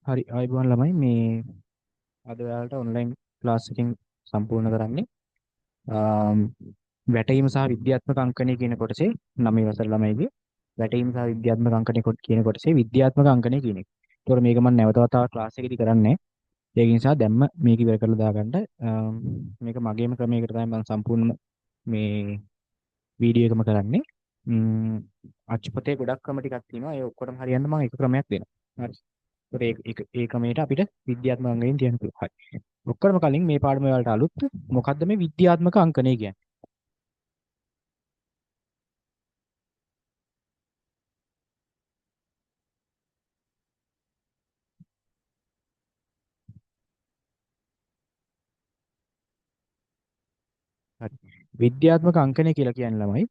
හරි ආයිබෝන් ළමයි මේ අද ඔයාලට ඔන්ලයින් ක්ලාස් එකකින් සම්පූර්ණ කරන්නේ වැටීම සහ විද්‍යාත්මක අංකණය කියන කොටසේ 9 වසර ළමයිගේ වැටීම සහ විද්‍යාත්මක අංකණය කියන කොටසේ විද්‍යාත්මක අංකණය කියන එක. ඒතකොට මේක මම නැවත වතාවක් ක්ලාස් එකේදී කරන්නේ. ඒක නිසා දැම්ම මේක ඉවර කරලා දාගන්න මේක මගේම ක්‍රමයකට තමයි මම සම්පූර්ණ මේ වීඩියෝ එකම කරන්නේ. අච්චුපතේ ගොඩක් ක්‍රම ටිකක් තියෙනවා. ඒ ඔක්කොටම හරියන්න මම එක ක්‍රමයක් දෙනවා. හරි. ඒ ක්‍රමයට අපිට විද්‍යාත්මක අංගයෙන් තියන්න පුළුවන්. හරි. ඔක්කොම කලින් මේ පාඩම වලට අලුත් මොකද්ද මේ විද්‍යාත්මක අංකණය කියන්නේ? හරි. විද්‍යාත්මක අංකණය කියලා කියන්නේ ළමයි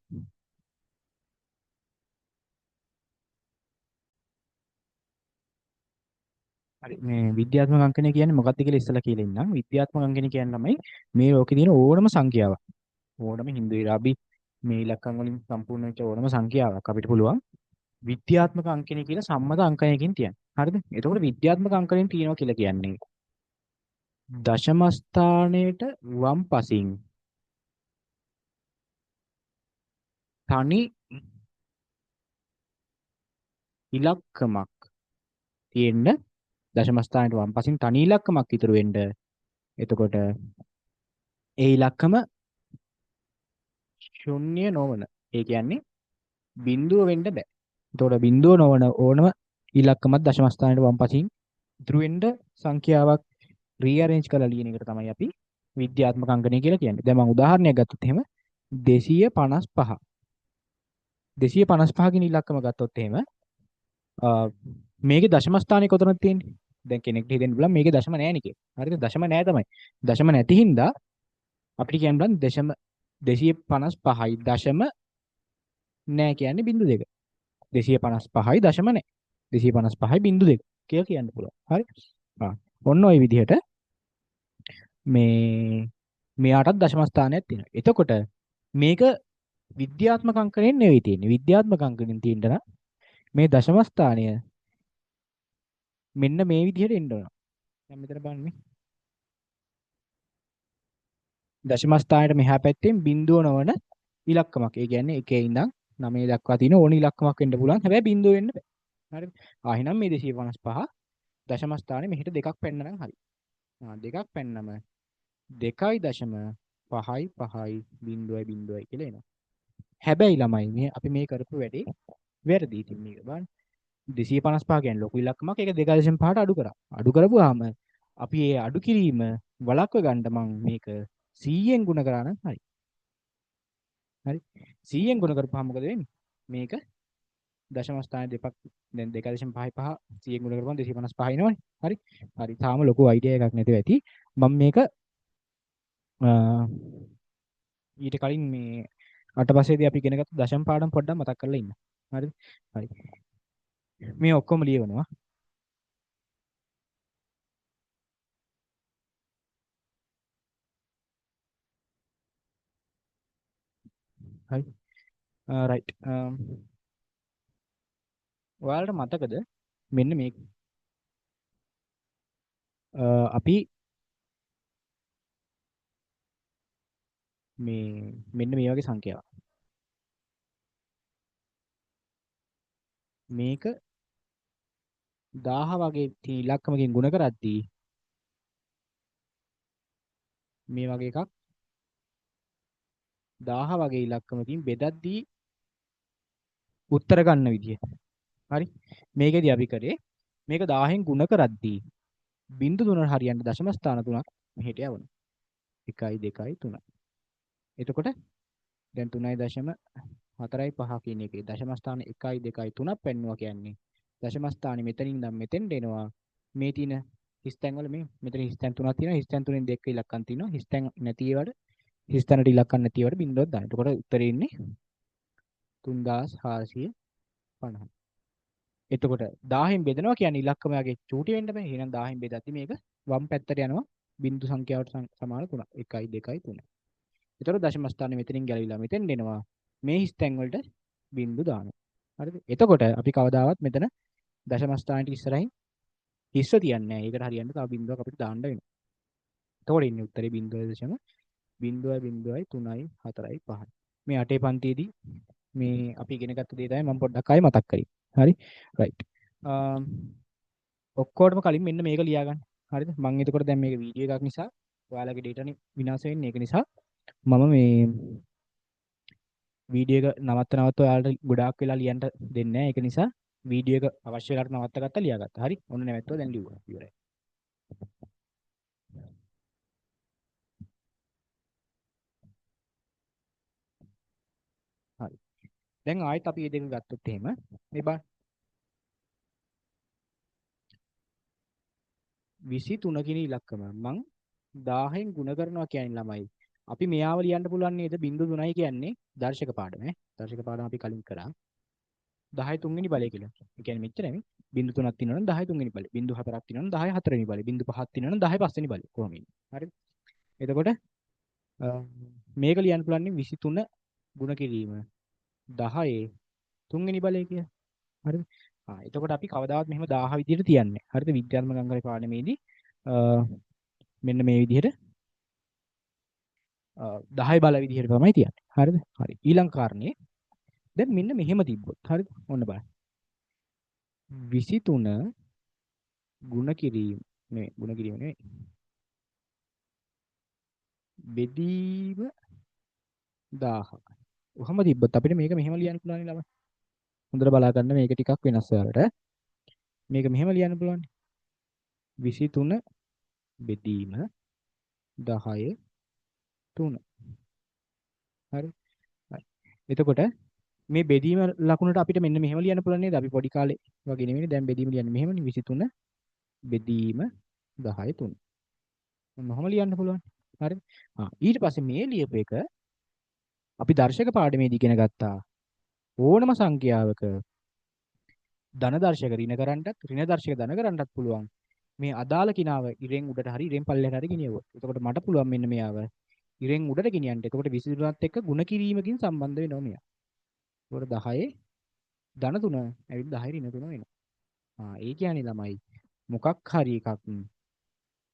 හරි මේ විද්‍යාත්මක අංකණය කියන්නේ මොකක්ද කියලා ඉස්සලා කියලා ඉන්නම්. විද්‍යාත්මක අංකණය කියන්නේ ළමයි මේ ලෝකේ තියෙන ඕනම සංඛ්‍යාවක්. ඕනම හින්දු ඉරාබි මේ ඉලක්කම් වලින් සම්පූර්ණ වෙච්ච ඕනම සංඛ්‍යාවක් අපිට පුළුවන් විද්‍යාත්මක අංකණය කියලා සම්මත අංකණයකින් තියන්න. හරිද? එතකොට විද්‍යාත්මක අංකණයෙන් තියනවා කියලා කියන්නේ දශම ස්ථානයේට වම් පසින් තනි ඉලක්කමක් තියෙන්න දශම ස්ථානයට වම් පසින් තනි ඉලක්කමක් ඉතුරු වෙන්න. එතකොට ඒ ඉලක්කම ශුන්‍ය නොවන. ඒ කියන්නේ බිඳුව වෙන්න බෑ. එතකොට බිඳුව නොවන ඕනම ඉලක්කමක් දශම ස්ථානයට වම් පසින් ඉතුරු වෙන්න සංඛ්‍යාවක් රීඅරේන්ජ් කරලා ලියන එකට තමයි අපි විද්‍යාත්මක අංකණය කියලා කියන්නේ. දැන් මම උදාහරණයක් ගත්තොත් එහෙම 255 255 කින් ඉලක්කම ගත්තොත් එහෙම මේකේ දශම ස්ථානයේ කොතනද තියෙන්නේ? දැන් කෙනෙක්ට හිතෙන්න බලන්න මේකේ දශම නැහැ නේ කියලා. හරිද? දශම නැහැ තමයි. දශම නැති හින්දා අපිට කියන්න බලන්න දශම 255යි දශම නැහැ කියන්නේ බිංදු දෙක. 255යි දශම නැහැ. 255යි බිංදු දෙක කියලා කියන්න පුළුවන්. හරි? ඔන්න ওই විදිහට මේ මෙයාටත් දශම ස්ථානයක් තියෙනවා. එතකොට මේක විද්‍යාත්මක අංකණයෙන් නෙවෙයි තියෙන්නේ. විද්‍යාත්මක අංකණයෙන් තියෙන්න නම් මේ දශම ස්ථානය මෙන්න මේ විදිහට එන්න ඕන. දැන් මෙතන බලන්න මේ දශම ස්ථානයට මෙහා පැත්තෙන් බිඳුව නොවන ඉලක්කමක්. ඒ කියන්නේ 1 ඉඳන් 9 දක්වා තියෙන ඕන ඉලක්කමක් වෙන්න පුළුවන්. හැබැයි බිඳුව වෙන්න බෑ. හරිද? එහෙනම් මේ 255 දශම ස්ථානේ මෙහෙට දෙකක් පෙන්නනම් හරි. දෙකක් පෙන්නම 2.5යි 0.0 කියලා එනවා. හැබැයි ළමයි මේ අපි මේ කරපු වැඩේ වැරදි. ඉතින් මේක බලන්න 255 කියන්නේ ලොකු ඉලක්කමක්. ඒක 2.5ට අඩු කරා. අඩු කරපුවාම අපි ඒ අඩු කිරීම වළක්ව ගන්න මම මේක 100ෙන් ගුණ කරා නම් හරි. හරි. 100ෙන් ගුණ කරපුවාම මොකද වෙන්නේ? මේක දශම ස්ථාන දෙකක් දැන් 2.55 100ෙන් ගුණ කරපුවාම 255 එනවනේ. හරි. හරි. තාම ලොකු අයිඩියා එකක් නැතිව ඇති. මම මේක ඊට කලින් මේ අට පස්සේදී අපි ඉගෙන ගත්ත දශම පාඩම් පොඩ්ඩක් මතක් කරලා ඉන්න. හරිද? හරි. මේ ඔක්කොම ලියවනවා. හරි. රයිට්. ඔයාලට මතකද මෙන්න මේ අපි මෙන්න මේ වගේ සංඛ්‍යාවක්. මේක 1000 වගේ තියෙන ඉලක්කමකින් ගුණ කරද්දී මේ වගේ එකක් 1000 වගේ ඉලක්කමකින් බෙදද්දී උත්තර ගන්න විදිය. හරි. මේකෙදී අපි කරේ මේක 1000න් ගුණ කරද්දී බිංදු තුනට හරියන්න දශම ස්ථාන තුනක් මෙහෙට යවනවා. 1 2 3. එතකොට දැන් 3.4යි 5 කියන එකේ දශම ස්ථාන 1 2 3ක් පෙන්නවා කියන්නේ දශම ස්ථානෙ මෙතනින් ඉඳන් මෙතෙන්ට එනවා. මේ තියෙන හිස්තැන් වල මේ මෙතන හිස්තැන් තුනක් තියෙනවා. හිස්තැන් තුනෙන් දෙක ඉලක්කම් තියෙනවා. හිස්තැන් නැති ඒවාට හිස්තැනට ඉලක්කම් නැති ඒවාට බිංදුවක් දාන්න. එතකොට උත්තරේ ඉන්නේ 3450. එතකොට 1000න් බෙදනවා කියන්නේ ඉලක්කමයාගේ චූටි වෙන්න බෑ. එහෙනම් 1000න් බෙදද්දි මේක වම් පැත්තට යනවා බිංදු සංඛ්‍යාවට සමාන 3. 1 2 3. එතකොට දශම ස්ථානේ මෙතනින් ගැලවිලා මෙතෙන් එනවා. මේ හිස්තැන් වලට බිංදු දානවා. හරිද? එතකොට අපි කවදාවත් මෙතන දශම ස්ථානයට ඉස්සරහින් හිස්ව තියන්නේ නැහැ. ඒකට හරියන්න තව බිංදුවක් අපිට දාන්න වෙනවා. එතකොට ඉන්නේ උත්තරේ 0.0.3.4.5. මේ 8 පන්තියේදී මේ අපි ඉගෙන ගත්ත දේ තමයි මම පොඩ්ඩක් ආයෙ මතක් කරේ. හරි? රයිට්. ඔක්කොටම කලින් මෙන්න මේක ලියා ගන්න. හරිද? මම එතකොට දැන් මේක වීඩියෝ එකක් නිසා ඔයාලගේ data විනාශ වෙන්නේ. ඒක නිසා මම මේ වීඩියෝ එක නවත්ත ඔයාලට ගොඩාක් වෙලා ලියන්න දෙන්නේ නැහැ. ඒක නිසා වීඩියෝ එක අවශ්‍ය වෙලාවට නවත්ත ගත්තා ලියාගත්තා. හරි? ඔන්න නැවැත්තුවා දැන් ලියුවා. ඉවරයි. හරි. දැන් ආයෙත් අපි මේ දෙක ගත්තොත් එහෙම මේ බලන්න 23 කිනි ඉලක්කම මං 1000න් ගුණ කරනවා කියන්නේ ළමයි. අපි මෙයාව ලියන්න පුළුවන් නේද? 0.3යි කියන්නේ දර්ශක පාඩම ඈ. දර්ශක පාඩම අපි කලින් කරා. 10 තුන්වෙනි බලය කියලා. ඒ කියන්නේ මෙච්චරයි. 0.3ක් තියෙනවනම් 10 තුන්වෙනි බලය. 0.4ක් තියෙනවනම් 10 හතරවෙනි බලය. 0.5ක් තියෙනවනම් 10 පස්වෙනි බලය. කොහොම ඉන්නේ. හරිද? එතකොට මේක ලියන්න පුළුවන් 23 ගුණ කිරීම 10 තුන්වෙනි බලය කියලා. හරිද? එතකොට අපි කවදාවත් මෙහෙම 1000 විදිහට තියන්නේ. හරිද? විද්‍යාත්මක අංගය පාඩමේදී මෙන්න මේ විදිහට 10 බල විදිහට තමයි තියන්නේ. හරිද? හරි. ඊළඟ කාරණේ දැන් මෙන්න මෙහෙම තිබ්බොත්. හරිද? ඔන්න බලන්න. 23 ගුණ කිරීම නෙවෙයි ගුණ කිරීම නෙවෙයි. බෙදීම 1000. ඔහම තිබ්බොත් අපිට මේක මෙහෙම ලියන්න පුළුවන් නේ ළමයි. හොඳට බලා ගන්න මේක ටිකක් වෙනස් වෙලාවට. මේක මෙහෙම ලියන්න පුළුවන්. 23 බෙදීම 10 3. හරි. හරි. එතකොට මේ බෙදීම ලකුණට අපිට මෙන්න මෙහෙම ලියන්න පුළුවන් නේද? අපි පොඩි කාලේ වගේ නෙවෙයි දැන් බෙදීම ලියන්නේ මෙහෙමනේ 23 බෙදීම 10 3. මොනවම ලියන්න පුළුවන්. හරිද? ඊට පස්සේ මේ ලියපු එක අපි දර්ශක පාඩමේදී ඉගෙන ගත්තා. ඕනම සංඛ්‍යාවක ධන දර්ශක ඍණ කරන්නටත් ඍණ දර්ශක ධන කරන්නටත් පුළුවන්. මේ අදාළ කිනාව ඉරෙන් උඩට හරි ඉරෙන් පල්ලෙහාට හරි ගෙනියුවොත්. එතකොට මට පුළුවන් මෙන්න මෙයාව ඉරෙන් උඩට ගෙනියන්න. එතකොට 23ත් එක්ක ಗುಣ කිරීමකින් සම්බන්ධ වෙනවා මෙයා. එතකොට 10 ධන 3 ඇවිත් 10 ඍණ 3 වෙනවා. ඒ කියන්නේ ළමයි මොකක් හරි එකක්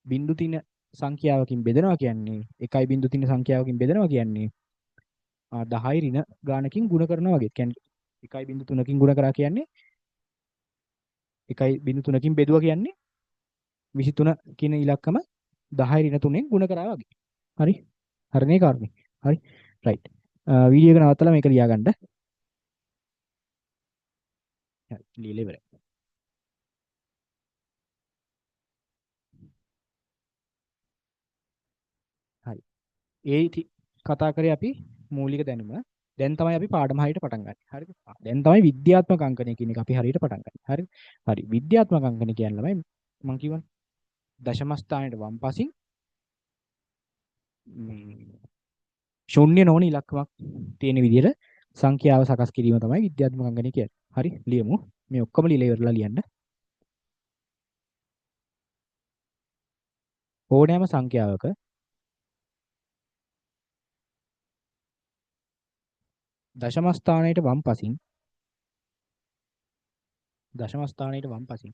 බිංදු තින සංඛ්‍යාවකින් බෙදනවා කියන්නේ 1.3 සංඛ්‍යාවකින් බෙදනවා කියන්නේ 10 ඍණ ගානකින් ಗುಣ කරනවා වගේ. කියන්නේ 1.3කින් ಗುಣ කරා කියන්නේ 1.3කින් බෙදුවා කියන්නේ 23 කියන ඉලක්කම 10 ඍණ 3ෙන් ಗುಣ කරා වගේ. හරි? හරිනේ කාරණේ. හරි. රයිට්. වීඩියෝ එක නවත්තලා මේක ලියා ගන්න. හරි. ලියලා ඉවරයි. හරි. ඒ කතා කරේ අපි මූලික දැනුම. දැන් තමයි අපි පාඩම හරියට පටන් ගන්න. හරිද? දැන් තමයි විද්‍යාත්මක අංකණය කියන එක අපි හරියට පටන් ගන්න. හරිද? හරි. විද්‍යාත්මක අංකණය කියන්නේ ළමයි මම කියවනේ දශම ස්ථානයේ වම්පසින් ශූන්‍ය නොවන ඉලක්කමක් තියෙන විදිහට සංඛ්‍යාව සකස් කිරීම තමයි විද්‍යාත්මක අංකණය කියන්නේ. හරි ලියමු. මේ ඔක්කොම ලියලා ඉවරලා ලියන්න. ඕනෑම සංඛ්‍යාවක දශම ස්ථානයේ වම්පසින්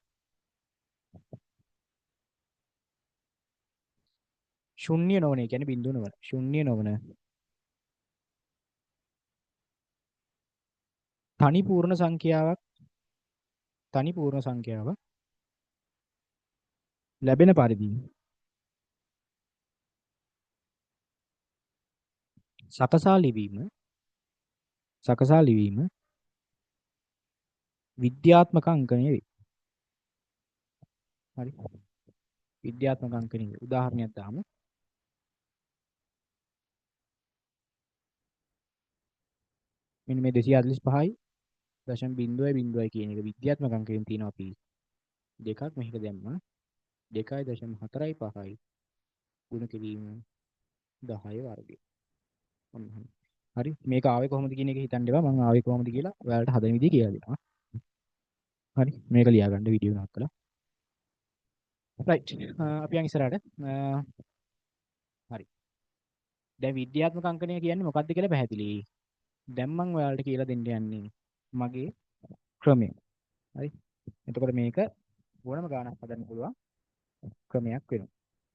ශූන්‍ය නොවන, ඒ කියන්නේ බිඳුව නොවන, ශූන්‍ය නොවන තනි පූර්ණ සංඛ්‍යාවක් ලැබෙන පරිදි සකසා ලිවීම විද්‍යාත්මක අංකණය වේ. හරි. විද්‍යාත්මක අංකණය. උදාහරණයක් දාමු. මෙන්න මේ 245.0 කියන එක විද්‍යාත්මක අංකයෙන් තියෙනවා අපි දෙකක් මේක දැම්මා 2.45 ගුණ කිරීම 10 වර්ගය. හරි මේක ආවේ කොහොමද කියන එක හිතන්න එපා මම ආවේ කොහොමද කියලා ඔයාලට හදන විදිහ කියලා දෙනවා. හරි මේක ලියා ගන්න වීඩියෝ නවත්තලා. රයිට් අපි යන් ඉස්සරහට. හරි. දැන් විද්‍යාත්මක අංකණය කියන්නේ මොකක්ද කියලා පැහැදිලි. දැන් මම ඔයාලට කියලා දෙන්න යන්නේ මගේ ක්‍රමය. හරි. එතකොට මේක ඕනම ගානක් හදන්න පුළුවන් ක්‍රමයක් වෙනවා.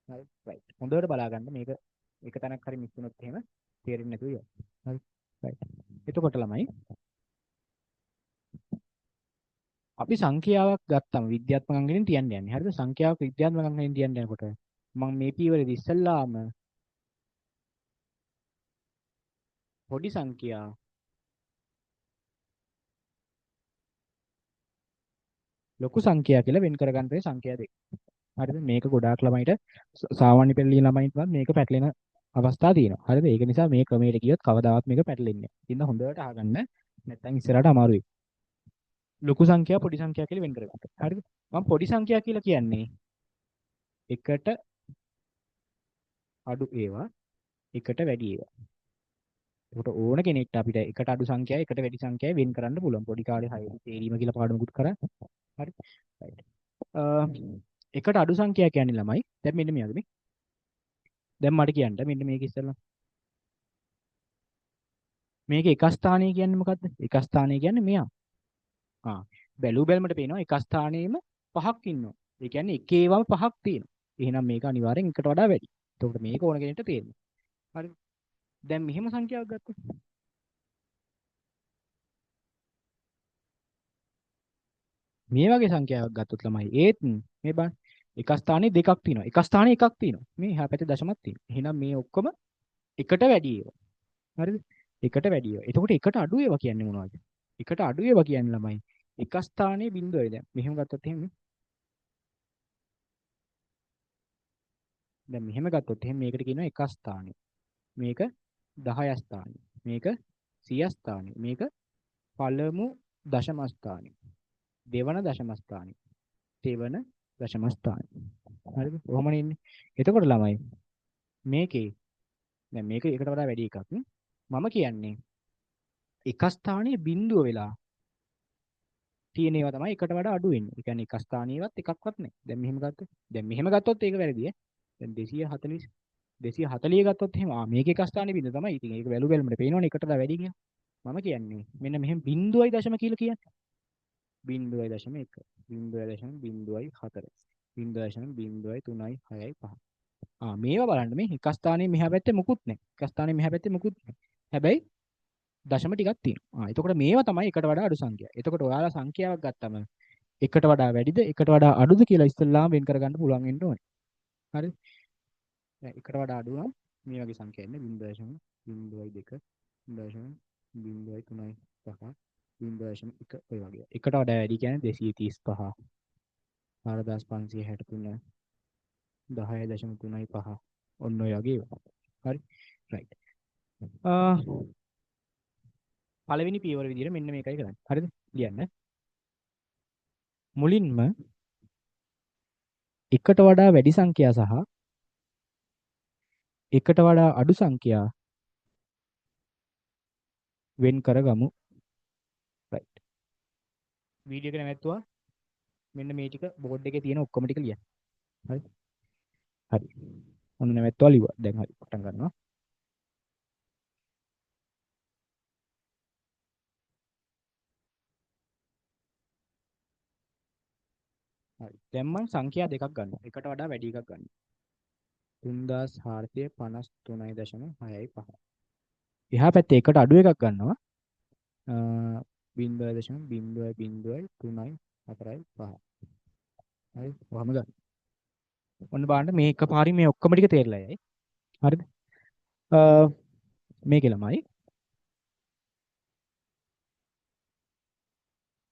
හරි. රයිට්. හොඳට බලා ගන්න මේක එක තැනක් හරි මිස් වුණොත් එහෙම තේරෙන්නේ නැතුව යනවා. හරි. රයිට්. එතකොට ළමයි අපි සංඛ්‍යාවක් ගත්තම විද්‍යාත්මක අංගයෙන් තියන්න යන්නේ. හරිද? සංඛ්‍යාවක් විද්‍යාත්මක අංගයෙන් තියන්න යනකොට මම මේ පීවරේදී ඉස්සල්ලාම පොඩි සංඛ්‍යා ලොකු සංඛ්‍යා කියලා වෙන් කරගන්න තියෙන සංඛ්‍යා දෙක. හරිද? මේක ගොඩාක් ළමයිට සාමාන්‍ය පෙළේ ළමයින්ට මේක පැටලෙන අවස්ථා තියෙනවා. හරිද? ඒක නිසා මේ ක්‍රමයට ගියොත් කවදාවත් මේක පැටලෙන්නේ නැහැ. ඉතින් හොඳට අහගන්න. නැත්නම් ඉස්සරහට අමාරුයි. ලොකු සංඛ්‍යා පොඩි සංඛ්‍යා කියලා වෙන් කරගන්න. හරිද? මම පොඩි සංඛ්‍යා කියලා කියන්නේ එකට අඩු ඒවා එකට වැඩි ඒවා. ඒකට ඕන කෙනෙක්ට අපිට එකට අඩු සංඛ්‍යාව එකට වැඩි සංඛ්‍යාව වෙන් කරන්න පුළුවන්. පොඩි කාලේ හයිය තේරීම කියලා පාඩමකුත් කරා. හරි. රයිට්. එකට අඩු සංඛ්‍යා කියන්නේ ළමයි. දැන් මෙන්න මෙයාගේ මේ. දැන් මට කියන්න මෙන්න මේක ඉස්සෙල්ලා. මේක එක ස්ථානය කියන්නේ මොකද්ද? එක ස්ථානය කියන්නේ මෙයා. බැලු බැලමට පේනවා එක ස්ථානයේම පහක් ඉන්නවා. ඒ කියන්නේ එක ඒවාම පහක් තියෙනවා. එහෙනම් මේක අනිවාර්යෙන් එකට වඩා වැඩි. එතකොට මේක ඕන කෙනෙක්ට තේරෙනවා. හරි. දැන් මෙහෙම සංඛ්‍යාවක් ගත්තොත් මේ වගේ සංඛ්‍යාවක් ගත්තොත් ළමයි ඒත් මේ බලන්න එක ස්ථානයේ දෙකක් තියෙනවා. එක ස්ථානයේ එකක් තියෙනවා. මේ එහා පැත්තේ දශමක් තියෙනවා. එහෙනම් මේ ඔක්කොම එකට වැඩි ඒවා. හරිද? එකට වැඩි ඒවා. එතකොට එකට අඩු ඒවා කියන්නේ මොනවද? එකට අඩු ඒවා කියන්නේ ළමයි එක ස්ථානයේ බිඳුවයි දැන්. මෙහෙම ගත්තොත් එහෙම දැන් මෙහෙම ගත්තොත් එහෙම මේකට කියනවා එක ස්ථානය. මේක 10 ස්ථානය. මේක 100 ස්ථානය. මේක පළමු දශම ස්ථානය. දෙවන දශම ස්ථානය. තෙවන දශම ස්ථානය. හරිද? කොහොමද ඉන්නේ? එතකොට ළමයි මේකේ දැන් මේක එකට වඩා වැඩි එකක්. මම කියන්නේ එක ස්ථානයේ බිඳුව වෙලා තියෙන ඒවා තමයි එකට වඩා අඩු වෙන්නේ. ඒ කියන්නේ එක ස්ථානියවත් එකක්වත් නැහැ. දැන් මෙහෙම ගත්තොත් දැන් මෙහෙම ගත්තොත් ඒක වැරදි ඈ. දැන් 240 240 ගත්තොත් එහෙම මේක එක ස්ථානයේ බිඳුව තමයි. ඉතින් ඒක වැලු වැලමට පේනවනේ එකට වඩා වැඩි කියලා. මම කියන්නේ මෙන්න මෙහෙම බිඳුවයි දශම කියලා කියන්නේ. බිඳුවයි දශම 1. බිඳුවයි දශම බිඳුවයි 4. බිඳුවයි දශම බිඳුවයි 3යි 6යි 5. මේවා බලන්න මේ එක ස්ථානයේ මෙහා පැත්තේ මුකුත් නැහැ. එක ස්ථානයේ මෙහා පැත්තේ මුකුත් නැහැ. හැබැයි දශම ටිකක් තියෙනවා. එතකොට මේවා තමයි එකට වඩා අඩු සංඛ්‍යා. එතකොට ඔයාලා සංඛ්‍යාවක් ගත්තම එකට වඩා වැඩිද එකට වඩා අඩුද කියලා ඉස්සෙල්ලාම වෙන් කරගන්න පුළුවන් වෙන්න ඕනේ. හරිද? දැන් එකට වඩා අඩු නම් මේ වගේ සංඛ්‍යා ඉන්නේ 0.02 0.03 5 0.1 ඔය වගේ. එකට වඩා වැඩි කියන්නේ 235 4563 10.35 ඔන්න ඔය වගේ ඒවා. හරි. රයිට්. පළවෙනි පියවර විදිහට මෙන්න මේකයි කරන්නේ. හරිද? ලියන්න. මුලින්ම එකට වඩා වැඩි සංඛ්‍යා සහ එකට වඩා අඩු සංඛ්‍යා වෙන් කරගමු. රයිට්. වීඩියෝ එක නැවැත්තුවා. මෙන්න මේ ටික බෝඩ් එකේ තියෙන ඔක්කොම ටික ලියන්න. හරි. හරි. ඔන්න නැවැත්තුවා ලිව්වා. දැන් හරි. පටන් ගන්නවා. හරි. දැන් මම සංඛ්‍යා දෙකක් ගන්නවා. එකට වඩා වැඩි එකක් ගන්නවා. 3453.65. එහා පැත්තේ එකට අඩු එකක් ගන්නවා. 0.0.03.4.5. හරි. කොහොම ගන්න. ඔන්න බලන්න මේ එකපාරින් මේ ඔක්කොම ටික තේරලා යයි. හරිද? මේකේ ළමයි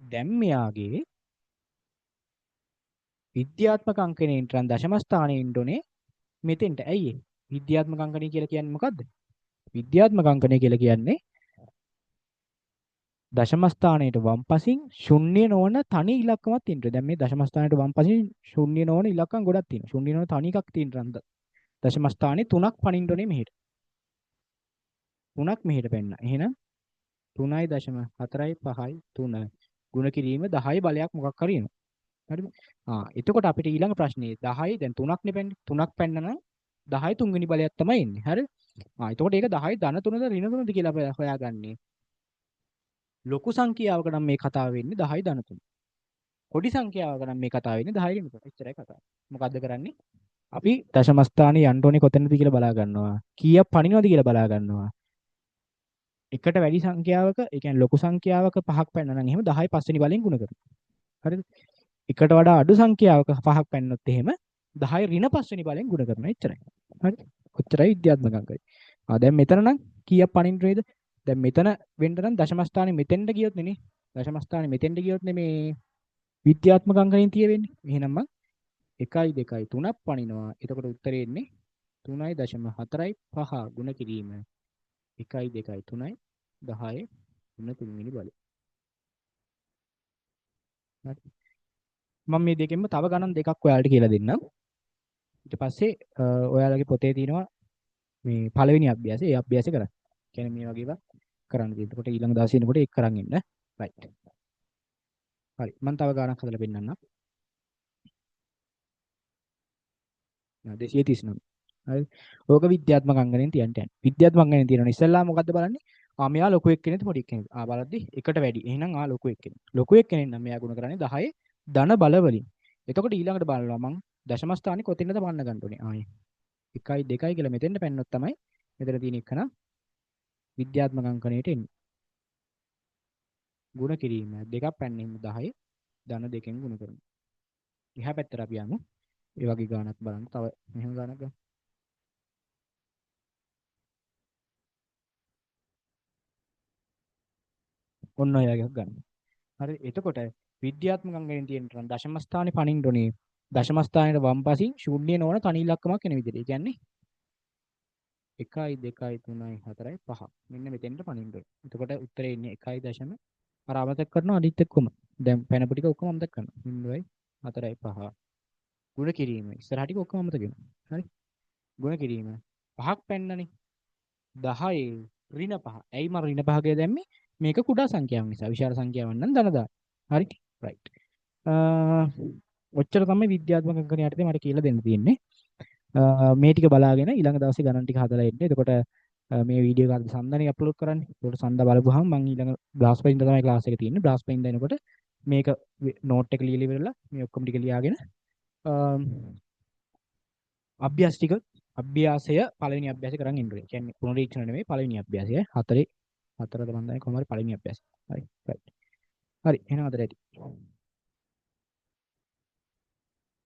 දැන් මෙයාගේ විද්‍යාත්මක අංකණයෙන් තරම් දශම ස්ථානයේ ඉන්නෝනේ මෙතෙන්ට. ඇයි ඒ? විද්‍යාත්මක අංකණය කියලා කියන්නේ මොකද්ද? විද්‍යාත්මක අංකණය කියලා කියන්නේ දශම ස්ථානයට වම්පසින් ශුන්‍ය නොවන තනි ඉලක්කමක් තියෙනවා. දැන් මේ දශම ස්ථානයට වම්පසින් ශුන්‍ය නොවන ඉලක්කම් ගොඩක් තියෙනවා. ශුන්‍ය නොවන තනි එකක් තියෙනවා. දශම ස්ථානේ 3ක් පනින්නෝනේ මෙහෙට. 3ක් මෙහෙට පෙන්න. එහෙනම් 3.4යි 5යි 3 ගුණ කිරීම 10 බලයක් මොකක් හරි එනවා. හරිද? එතකොට අපිට ඊළඟ ප්‍රශ්නේ 10යි දැන් 3ක් නේ පෙන්නේ. 3ක් පෙන්න නම් 10 තුන්වෙනි බලයක් තමයි එන්නේ. හරිද? එතකොට ඒක 10 ධන 3ද ඍණ 3ද කියලා අපි හොයාගන්නේ. ලොකු සංඛ්‍යාවක නම් මේ කතාව වෙන්නේ 10 ධන 3. පොඩි සංඛ්‍යාවක නම් මේ කතාව වෙන්නේ 10 ගෙනකොට. එච්චරයි කතාව. මොකද්ද කරන්නේ? අපි දශම ස්ථානේ යන්න ඕනේ කොතැනද කියලා බලා ගන්නවා. කීයක් පණිනවද කියලා බලා ගන්නවා. එකට වැඩි සංඛ්‍යාවක, ඒ කියන්නේ ලොකු සංඛ්‍යාවක පහක් පැන්න නම් එහෙම 10 පස්වෙනි බලෙන් ගුණ කරනවා. හරිද? එකට වඩා අඩු සංඛ්‍යාවක පහක් පැන්නොත් එහෙම 10 ඍණ පස්වෙනි බලෙන් ගුණ කරනවා. එච්චරයි. හරිද? ඔච්චරයි විද්‍යාත්මක අංකය. දැන් මෙතන නම් කීයක් පණින්න වේද? දැන් මෙතන වෙන්න නම් දශම ස්ථානේ මෙතෙන්ට ගියොත් නේ. දශම ස්ථානේ මෙතෙන්ට ගියොත් මේ විද්‍යාත්මක අංකයෙන් තිය වෙන්නේ. එහෙනම් මම 1 2 3ක් පණිනවා. එතකොට උත්තරේ එන්නේ 3.45 ගුණ කිරීම 1 2 3යි 10 3 තුන්වෙනි බලය. හරි. මම මේ දෙකෙන්ම තව ගණන් දෙකක් ඔයාලට කියලා දෙන්නම්. ඊට පස්සේ ඔයාලගේ පොතේ තියෙනවා මේ පළවෙනි අභ්‍යාසය. ඒ අභ්‍යාසය කරන්න. කියන්නේ මේ වගේ ඒවා කරන්න තියෙනවා. එතකොට ඊළඟ දවසේ එනකොට ඒක කරන් ඉන්න. රයිට්. හරි. මම තව ගණනක් හදලා පෙන්නන්නම්. 239. හරි. ඕක විද්‍යාත්මක අංගණයෙන් තියන්න යන්නේ. විද්‍යාත්මක අංගණයෙන් තියෙනවා. ඉස්සෙල්ලා මොකද්ද බලන්නේ? මෙයා ලොකු එක්කෙනෙක්ද පොඩි එක්කෙනෙක්ද? බලද්දි එකට වැඩි. එහෙනම් ලොකු එක්කෙනෙක්. ලොකු එක්කෙනෙක් නම් මෙයා ගුණ කරන්නේ 10 ධන බල වලින්. එතකොට ඊළඟට බලනවා මං දශම ස්ථානේ කොතැනද පන්න ගන්න ඕනේ. ආයේ 1 2 කියලා මෙතෙන්ට පැන්නොත් තමයි මෙතන තියෙන එකන විද්‍යාත්මක අංකණයට එන්නේ. ගුණ කිරීම දෙකක් පැන්නේ 10 ධන දෙකෙන් ගුණ කරනවා. එහා පැත්තට අපි යමු. ඒ වගේ ගානක් බලන්න. තව මෙහෙම ගානක් ගන්න. ඔන්න ඔය වගේ ගන්න. හරි. එතකොට විද්‍යාත්මක අංගයෙන් තියෙන දශම ස්ථානේ පනින්න ඕනේ. දශම ස්ථානයේ වම් පසින් ශූන්‍ය නොවන තනි ඉලක්කමක් එන විදිහට. ඒ කියන්නේ 1 2 3 4 5. මෙන්න මෙතෙන්ට පනින්න ඕනේ. එතකොට උත්තරේ එන්නේ 1. අර අමතක කරනවා අනිත් එක්කම. දැන් පැනපු ටික ඔක්කොම අමතක කරනවා. 0.4 5. ගුණ කිරීම. ඉස්සරහ ටික ඔක්කොම අමතක වෙනවා. හරි. ගුණ කිරීම. පහක් පැන්නනේ. 10 ඍණ 5. ඇයි මම ඍණ 5 කියලා දැම්මේ? මේක කුඩා සංඛ්‍යාවක් නිසා. විශාල සංඛ්‍යාවක් නම් ධන දාන්න. හරි. රයිට්. ඔච්චර තමයි විද්‍යාත්මක අංකන යටතේ මට කියලා දෙන්න තියෙන්නේ. මේ ටික බලාගෙන ඊළඟ දවසේ ගණන් ටික හදලා එන්න. එතකොට මේ වීඩියෝ එක සඳහනේ අප්ලෝඩ් කරන්නේ. ඒකට සඳ බලපුවාම මම ඊළඟ බ්ලාස්ට් පයින්ද තමයි ක්ලාස් එක තියෙන්නේ. බ්ලාස්ට් පයින්ද එනකොට මේක නෝට් එක ලියලා ඉවරලා මේ ඔක්කොම ටික ලියාගෙන අභ්‍යාස ටික අභ්‍යාසය පළවෙනි අභ්‍යාසය කරන් ඉන්න ඕනේ. කියන්නේ පුනරීක්ෂණ නෙමෙයි පළවෙනි අභ්‍යාසය. හතරද මන් දන්නේ කොහොම හරි පළවෙනි අභ්‍යාසය. හරි. රයිට්. හරි. එහෙනම් අද රැඩි.